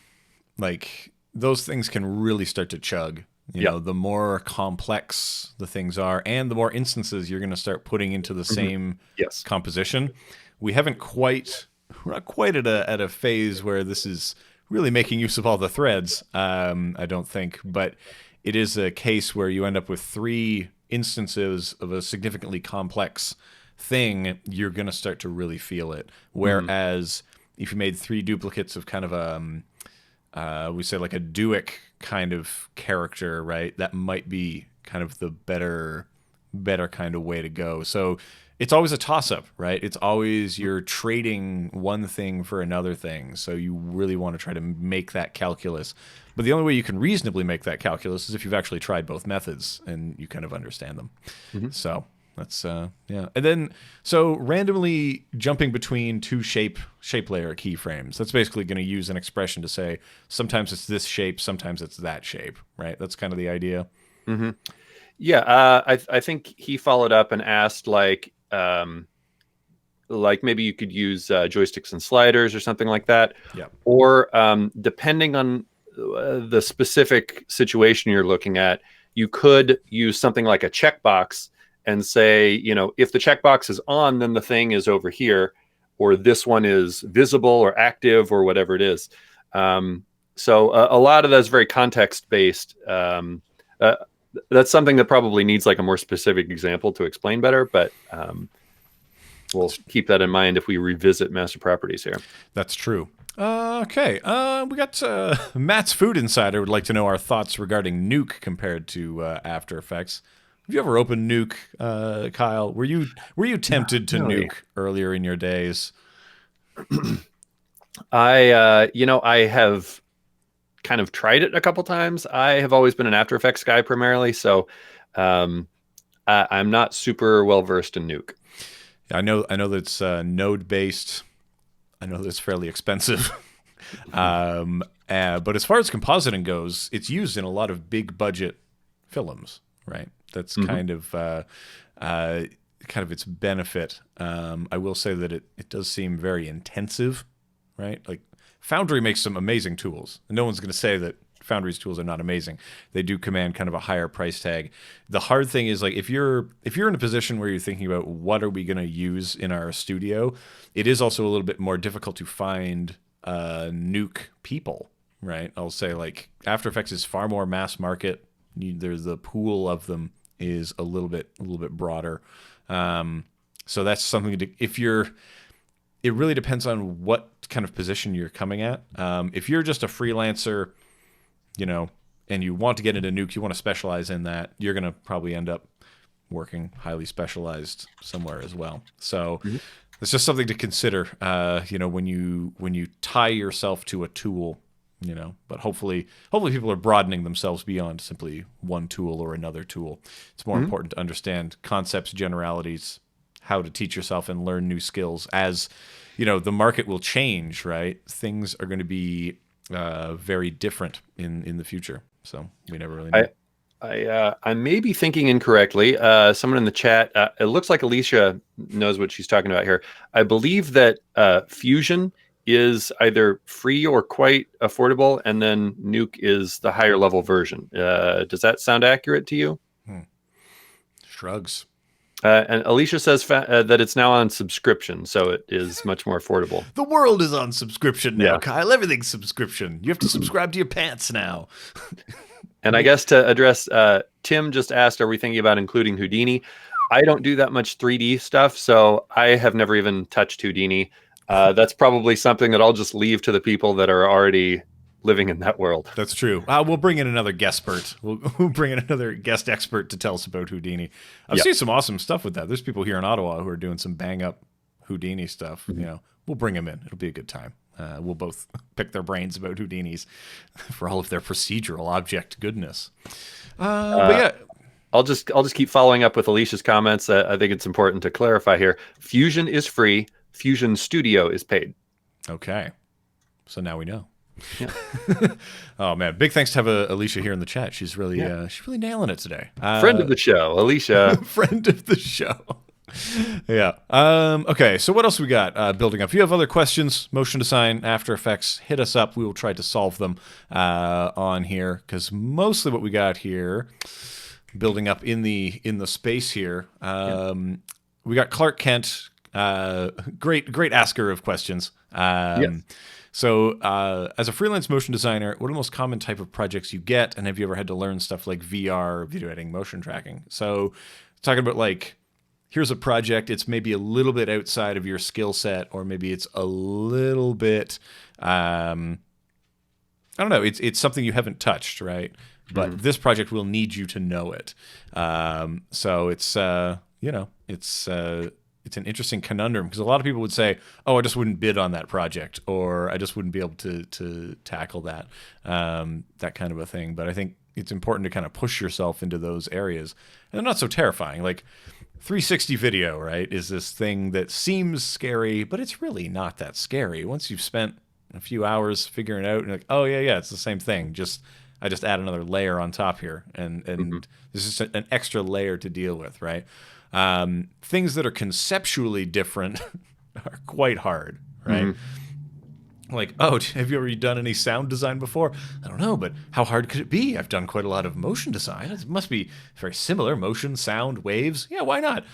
like those things can really start to chug. You know, the more complex the things are, and the more instances you're going to start putting into the same composition. We're not quite at a phase where this is really making use of all the threads. I don't think, but it is a case where you end up with 3 instances of a significantly complex thing. You're going to start to really feel it. Whereas if you made 3 duplicates of kind of we say like a Duick kind of character, right? That might be kind of the better kind of way to go. So it's always a toss-up, right? It's always you're trading one thing for another thing. So you really want to try to make that calculus. But the only way you can reasonably make that calculus is if you've actually tried both methods and you kind of understand them. So that's yeah. And then so randomly jumping between 2 shape layer keyframes. That's basically going to use an expression to say sometimes it's this shape, sometimes it's that shape, right? That's kind of the idea. Yeah, I think he followed up and asked like maybe you could use joysticks and sliders or something like that. Yeah. Or depending on the specific situation you're looking at, you could use something like a checkbox and say, you know, if the checkbox is on, then the thing is over here, or this one is visible or active or whatever it is. So a lot of that is very context based. That's something that probably needs like a more specific example to explain better, but we'll keep that in mind if we revisit master properties here. That's true. Okay, we got Matt's Food Insider would like to know our thoughts regarding Nuke compared to After Effects. Have you ever opened Nuke, Kyle? Were you tempted to Nuke earlier in your days? I have kind of tried it a couple times. I have always been an After Effects guy primarily, so I'm not super well versed in Nuke. I know that it's node based. I know that it's fairly expensive. But as far as compositing goes, it's used in a lot of big budget films, right? That's kind of its benefit. I will say that it does seem very intensive, right? Like Foundry makes some amazing tools, and no one's going to say that Foundry's tools are not amazing. They do command kind of a higher price tag. The hard thing is, like, if you're in a position where you're thinking about what are we going to use in our studio, it is also a little bit more difficult to find Nuke people, right? I'll say like After Effects is far more mass market. There's the pool of them is a little bit broader. So that's something to it really depends on what kind of position you're coming at. If you're just a freelancer, you know, and you want to get into Nuke, you want to specialize in that, you're going to probably end up working highly specialized somewhere as well. So it's just something to consider, when you tie yourself to a tool, you know, but hopefully people are broadening themselves beyond simply one tool or another tool. It's more important to understand concepts, generalities, how to teach yourself and learn new skills. As you know, the market will change, right? Things are going to be very different in the future. So we never really know. I may be thinking incorrectly. Someone in the chat, it looks like Alicia knows what she's talking about here. I believe that Fusion is either free or quite affordable, and then Nuke is the higher level version. Does that sound accurate to you? Shrugs. And Alicia says that it's now on subscription, so it is much more affordable. The world is on subscription now, Yeah. Kyle. Everything's subscription. You have to subscribe to your pants now. And I guess to address, Tim just asked, are we thinking about including Houdini? I don't do that much 3D stuff, so I have never even touched Houdini. That's probably something that I'll just leave to the people that are already living in that world. That's true. We'll bring in another guestpert. We'll bring in another guest expert to tell us about Houdini. I've seen some awesome stuff with that. There's people here in Ottawa who are doing some bang up Houdini stuff. You know, we'll bring them in. It'll be a good time. We'll both pick their brains about Houdinis for all of their procedural object goodness. But yeah. I'll just keep following up with Alicia's comments. I think it's important to clarify here. Fusion is free. Fusion Studio is paid. Okay. So now we know. Yeah. Oh man, big thanks to have Alicia here in the chat. She's really nailing it today. Friend of the show, Alicia. Friend of the show. Yeah. Okay. So what else we got building up? If you have other questions, Motion Design, After Effects, hit us up. We will try to solve them on here, because mostly what we got here, building up in the space here, we got Clark Kent, great asker of questions. Yes. So as a freelance motion designer, what are the most common type of projects you get? And have you ever had to learn stuff like VR, video editing, motion tracking? So talking about like, here's a project, it's maybe a little bit outside of your skill set, or maybe it's a little bit, I don't know, it's something you haven't touched, right? But this project will need you to know it. So it's, it's an interesting conundrum, because a lot of people would say, oh, I just wouldn't bid on that project, or I just wouldn't be able to tackle that, that kind of a thing. But I think it's important to kind of push yourself into those areas. And they're not so terrifying. Like 360 video, right, is this thing that seems scary, but it's really not that scary. Once you've spent a few hours figuring it out, and you're like, oh, yeah, it's the same thing. I just add another layer on top here, and this is an extra layer to deal with, right? Things that are conceptually different are quite hard, right? Like, oh, have you ever done any sound design before? I don't know, but how hard could it be? I've done quite a lot of motion design. It must be very similar. Motion, sound, waves. Yeah, why not?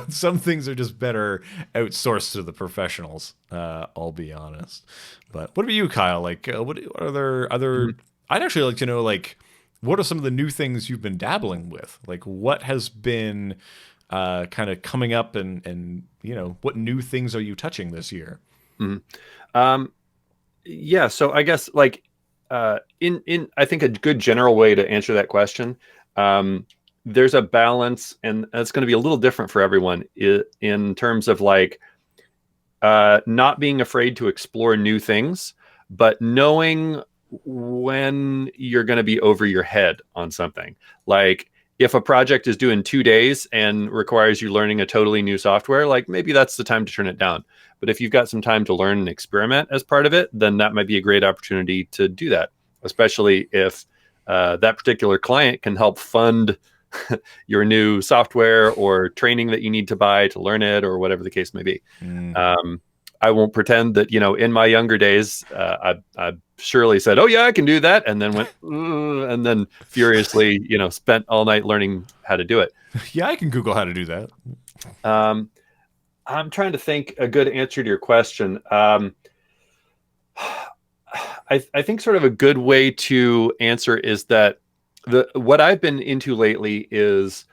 Some things are just better outsourced to the professionals. I'll be honest. But what about you, Kyle? Like, what are there other? I'd actually like to know, like, what are some of the new things you've been dabbling with? Like, what has been kind of coming up, and what new things are you touching this year? Yeah, so I guess like in I think a good general way to answer that question, there's a balance, and it's going to be a little different for everyone in terms of like not being afraid to explore new things, but knowing when you're going to be over your head on something. Like if a project is due in 2 days and requires you learning a totally new software, like maybe that's the time to turn it down. But if you've got some time to learn and experiment as part of it, then that might be a great opportunity to do that, especially if that particular client can help fund your new software or training that you need to buy to learn it, or whatever the case may be. I won't pretend that, in my younger days, I surely said, oh yeah, I can do that. And then went, and then furiously, spent all night learning how to do it. Yeah, I can Google how to do that. I'm trying to think a good answer to your question. I think sort of a good way to answer is that what I've been into lately is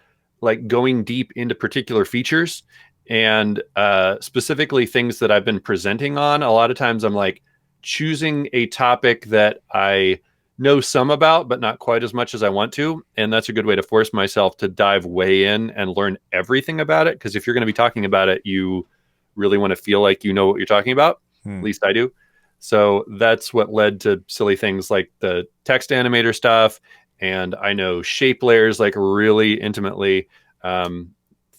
like going deep into particular features, and specifically things that I've been presenting on. A lot of times I'm like choosing a topic that I know some about, but not quite as much as I want to. And that's a good way to force myself to dive way in and learn everything about it. Because if you're going to be talking about it, you really want to feel like you know what you're talking about. At least I do. So that's what led to silly things like the text animator stuff. And I know shape layers like really intimately.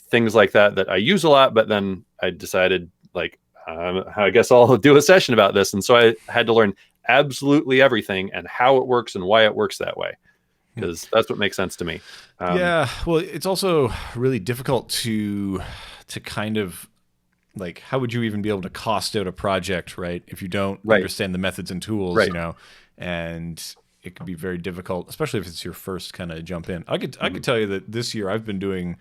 Things like that I use a lot, but then I decided like, I guess I'll do a session about this. And so I had to learn absolutely everything and how it works and why it works that way, because that's what makes sense to me. Yeah. Well, it's also really difficult to kind of like, how would you even be able to cost out a project, right? If you don't understand the methods and tools, and it could be very difficult, especially if it's your first kind of jump in. I could tell you that this year I've been doing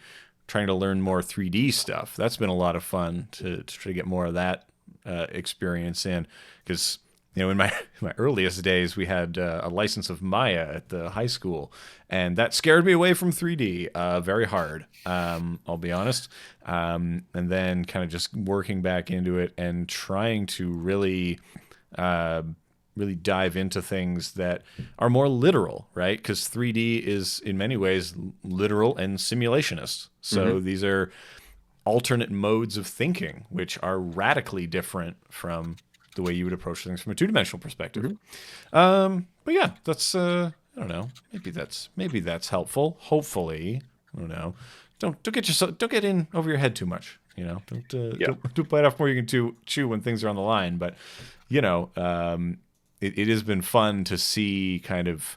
trying to learn more 3D stuff. That's been a lot of fun to try to get more of that experience in, because in my earliest days, we had a license of Maya at the high school, and that scared me away from 3D very hard. I'll be honest. And then kind of just working back into it and trying to really dive into things that are more literal, right? Because 3D is in many ways literal and simulationist. So these are alternate modes of thinking, which are radically different from the way you would approach things from a two-dimensional perspective. But yeah, that's I don't know. Maybe that's helpful. Hopefully, I don't know. Don't get in over your head too much. Don't bite off more you can chew when things are on the line. But it has been fun to see kind of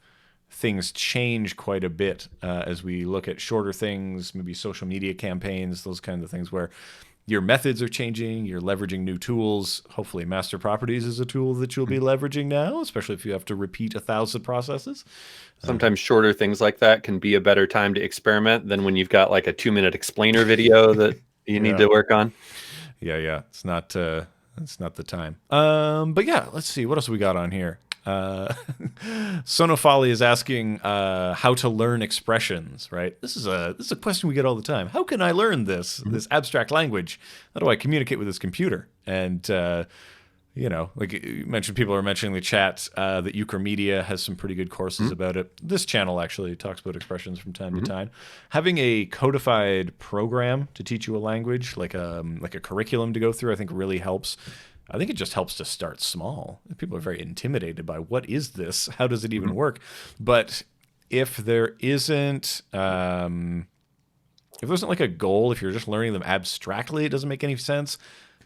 things change quite a bit as we look at shorter things, maybe social media campaigns, those kinds of things where your methods are changing, you're leveraging new tools. Hopefully master properties is a tool that you'll be leveraging now, especially if you have to repeat 1,000 processes. Sometimes shorter things like that can be a better time to experiment than when you've got like a 2-minute explainer video that you need to work on. Yeah. It's not the time. But yeah, let's see. What else we got on here? Sonofali is asking how to learn expressions, right? This is a question we get all the time. How can I learn this abstract language? How do I communicate with this computer? And like you mentioned, people are mentioning in the chat that Euchre Media has some pretty good courses about it. This channel actually talks about expressions from time to time. Having a codified program to teach you a language, like a curriculum to go through, I think really helps. I think it just helps to start small. People are very intimidated by what is this? How does it even work? But if there isn't like a goal, if you're just learning them abstractly, it doesn't make any sense.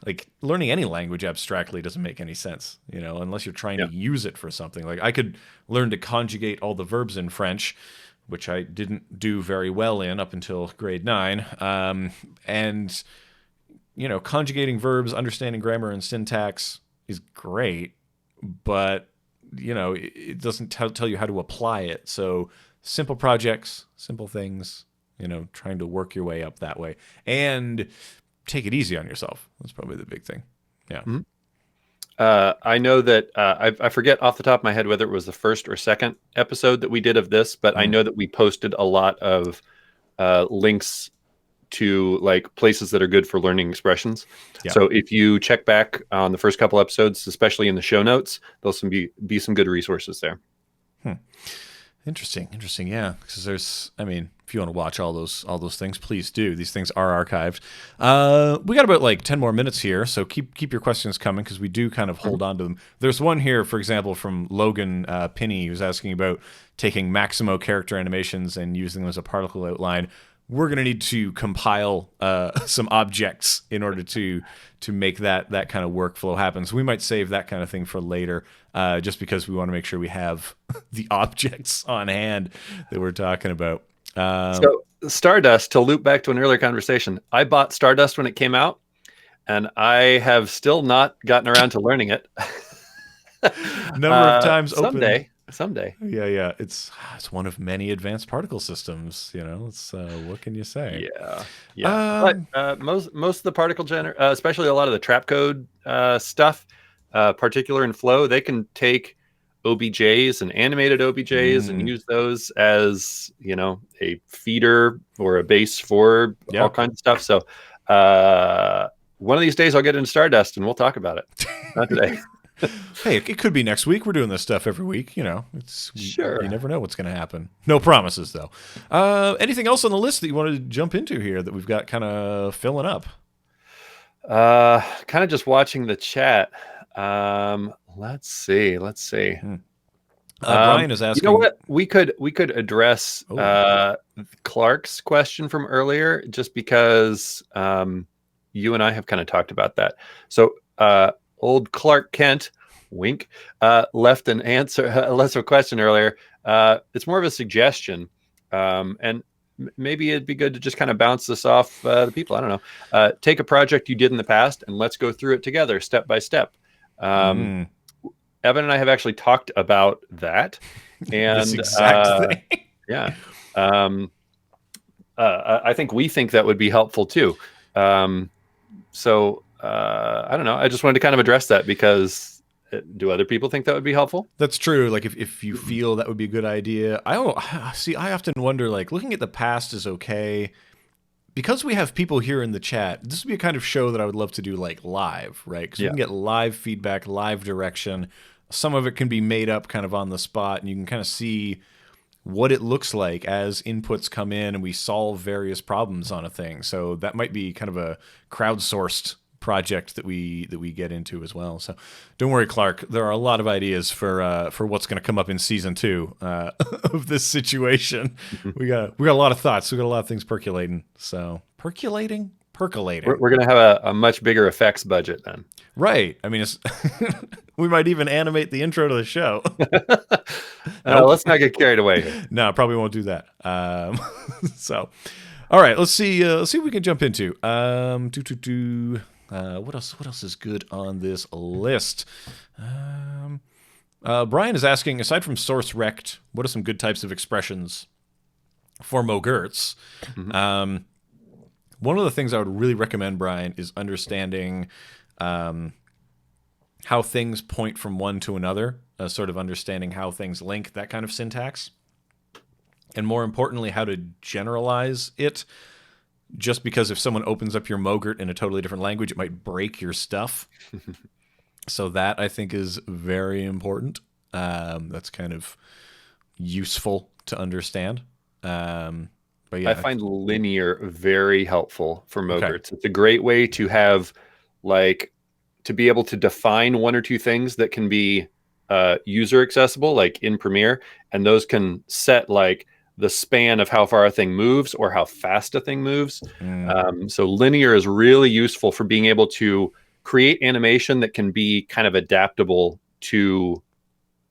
Like learning any language abstractly doesn't make any sense, unless you're trying to use it for something. Like I could learn to conjugate all the verbs in French, which I didn't do very well in up until grade 9. And conjugating verbs, understanding grammar and syntax is great, but it doesn't tell you how to apply it. So simple projects, simple things, trying to work your way up that way and take it easy on yourself. That's probably the big thing. Yeah. I know that I forget off the top of my head whether it was the first or second episode that we did of this, but I know that we posted a lot of links to like places that are good for learning expressions. Yeah. So if you check back on the first couple episodes, especially in the show notes, there'll be some good resources there. Interesting. Yeah. Because if you want to watch all those things, please do. These things are archived. We got about like 10 more minutes here, so keep your questions coming because we do kind of hold on to them. There's one here, for example, from Logan Pinney, who's asking about taking Maximo character animations and using them as a particle outline. We're going to need to compile some objects in order to make that kind of workflow happen. So we might save that kind of thing for later, just because we want to make sure we have the objects on hand that we're talking about. So Stardust, to loop back to an earlier conversation, I bought Stardust when it came out, and I have still not gotten around to learning it. Number of times open. Someday. Yeah. It's one of many advanced particle systems. It's what can you say? Yeah. But most of the particle especially a lot of the trap code stuff, particular and flow, they can take OBJs and animated OBJs and use those as a feeder or a base for all kinds of stuff. So one of these days I'll get into Stardust and we'll talk about it. Not today. Hey, it could be next week. We're doing this stuff every week. Sure. You never know what's going to happen. No promises, though. Anything else on the list that you wanted to jump into here that we've got kind of filling up? Kind of just watching the chat. Let's see. Brian is asking. You know what? We could address Clark's question from earlier, just because you and I have kind of talked about that. So. Old Clark Kent, wink, left an answer, left a question earlier. It's more of a suggestion, and maybe it'd be good to just kind of bounce this off the people. I don't know. Take a project you did in the past and let's go through it together, step by step. Evan and I have actually talked about that, and this exact thing. Yeah. I think we think that would be helpful too. So I don't know. I just wanted to kind of address that because do other people think that would be helpful? That's true. Like if you feel that would be a good idea, I don't see. I often wonder, like, looking at the past is okay because we have people here in the chat. This would be a kind of show that I would love to do like live, right? Because we can get live feedback, live direction. Some of it can be made up kind of on the spot, and you can kind of see what it looks like as inputs come in and we solve various problems on a thing. So that might be kind of a crowdsourced project that we get into as well. So don't worry, Clark. There are a lot of ideas for what's going to come up in season 2 of this situation. We got a lot of thoughts. We got a lot of things percolating. So percolating. We're going to have a much bigger effects budget then. Right. I mean, it's we might even animate the intro to the show. Let's not get carried away here. No, probably won't do that. So, all right, let's see what we can jump into. What else is good on this list? Brian is asking, aside from source rect, what are some good types of expressions for MoGraph? Mm-hmm. One of the things I would really recommend, Brian, is understanding how things point from one to another, sort of understanding how things link, that kind of syntax. And more importantly, how to generalize it. Just because if someone opens up your MoGraph in a totally different language, it might break your stuff. So that, I think, is very important. That's kind of useful to understand. But yeah, I find linear very helpful for MoGraph. Okay. It's a great way to have, like, to be able to define one or two things that can be user accessible, like in Premiere, and those can set like the span of how far a thing moves or how fast a thing moves. So linear is really useful for being able to create animation that can be kind of adaptable to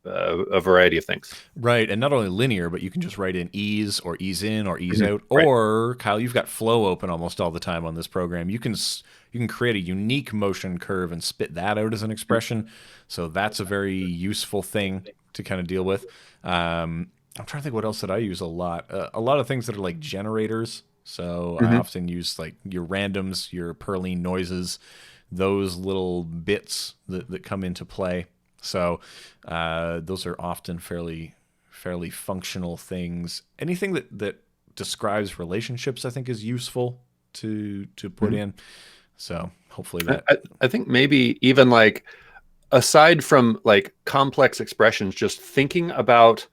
a variety of things. Right. And not only linear, but you can just write in ease or ease in or ease out. Or, Kyle, you've got flow open almost all the time on this program. You can create a unique motion curve and spit that out as an expression. So that's a very useful thing to kind of deal with. I'm trying to think what else that I use a lot. A lot of things that are like generators. So I often use like your randoms, your Perlene noises, those little bits that come into play. So those are often fairly functional things. Anything that describes relationships, I think, is useful to put in. So hopefully that. I think maybe even like aside from like complex expressions, just thinking about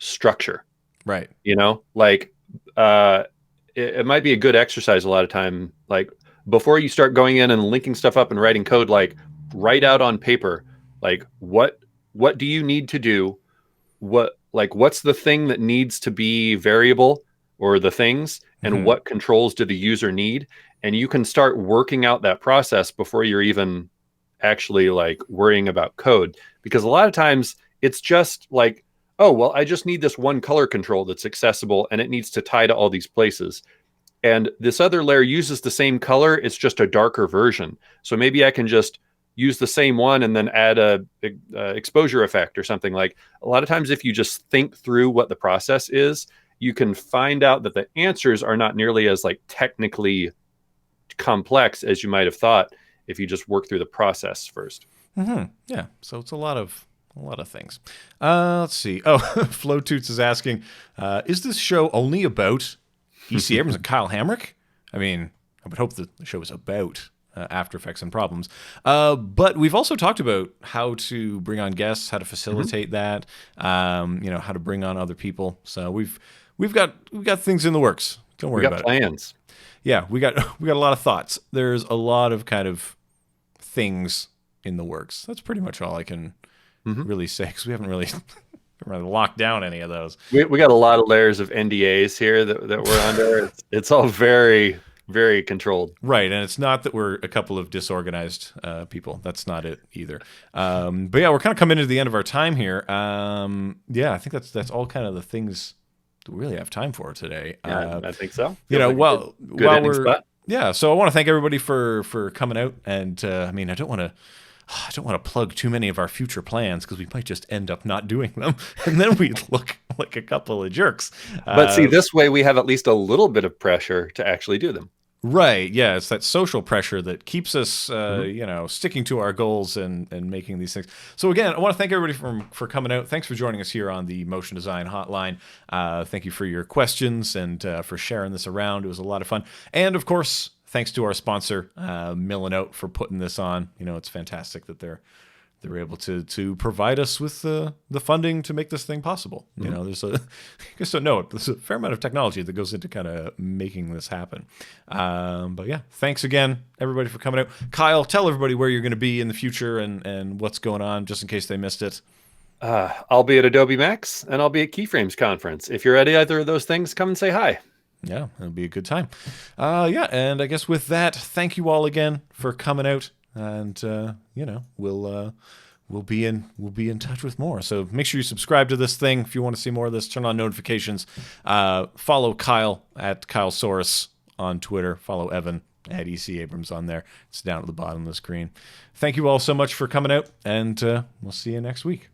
structure, right? You know, like it might be a good exercise a lot of time. Like before you start going in and linking stuff up and writing code, like write out on paper, like what do you need to do? What's the thing that needs to be variable or the things, and what controls do the user need? And you can start working out that process before you're even actually like worrying about code, because a lot of times it's just like, oh, well, I just need this one color control that's accessible and it needs to tie to all these places. And this other layer uses the same color. It's just a darker version. So maybe I can just use the same one and then add a exposure effect or something. Like a lot of times, if you just think through what the process is, you can find out that the answers are not nearly as like technically complex as you might have thought if you just work through the process first. Yeah. So it's a lot of things. Let's see. Oh, Flo Toots is asking, is this show only about E.C. Abrams and Kyle Hamrick? I mean, I would hope that the show is about After Effects and problems. But we've also talked about how to bring on guests, how to facilitate that, how to bring on other people. So we've got things in the works. Don't worry about plans. Yeah, we got a lot of thoughts. There's a lot of kind of things in the works. That's pretty much all I can really say, because we haven't really locked down any of those. We got a lot of layers of NDAs here that we're under. It's all very, very controlled. Right, and it's not that we're a couple of disorganized people. That's not it either. But yeah, we're kind of coming to the end of our time here. Yeah, I think that's all kind of the things that we really have time for today. Yeah, I think so. Good while we're spot. Yeah, so I want to thank everybody for coming out, and I don't want I don't want to plug too many of our future plans because we might just end up not doing them, and then we'd look like a couple of jerks. But see, this way we have at least a little bit of pressure to actually do them. Right. Yeah. It's that social pressure that keeps us, you know, sticking to our goals and making these things. So again, I want to thank everybody for coming out. Thanks for joining us here on the Motion Design Hotline. Thank you for your questions and for sharing this around. It was a lot of fun. And of course, thanks to our sponsor, Milling Out, for putting this on. You know, it's fantastic that they're able to provide us with the funding to make this thing possible. You know, there's you guys don't know it, there's a fair amount of technology that goes into kind of making this happen. But yeah, thanks again, everybody, for coming out. Kyle, tell everybody where you're going to be in the future and what's going on, just in case they missed it. I'll be at Adobe Max, and I'll be at Keyframes Conference. If you're at either of those things, come and say hi. Yeah, it'll be a good time. Yeah, and I guess with that, thank you all again for coming out. And you know, we'll be in touch with more. So make sure you subscribe to this thing if you want to see more of this. Turn on notifications. Follow Kyle at Kylesaurus on Twitter. Follow Evan at EC Abrams on there. It's down at the bottom of the screen. Thank you all so much for coming out, and we'll see you next week.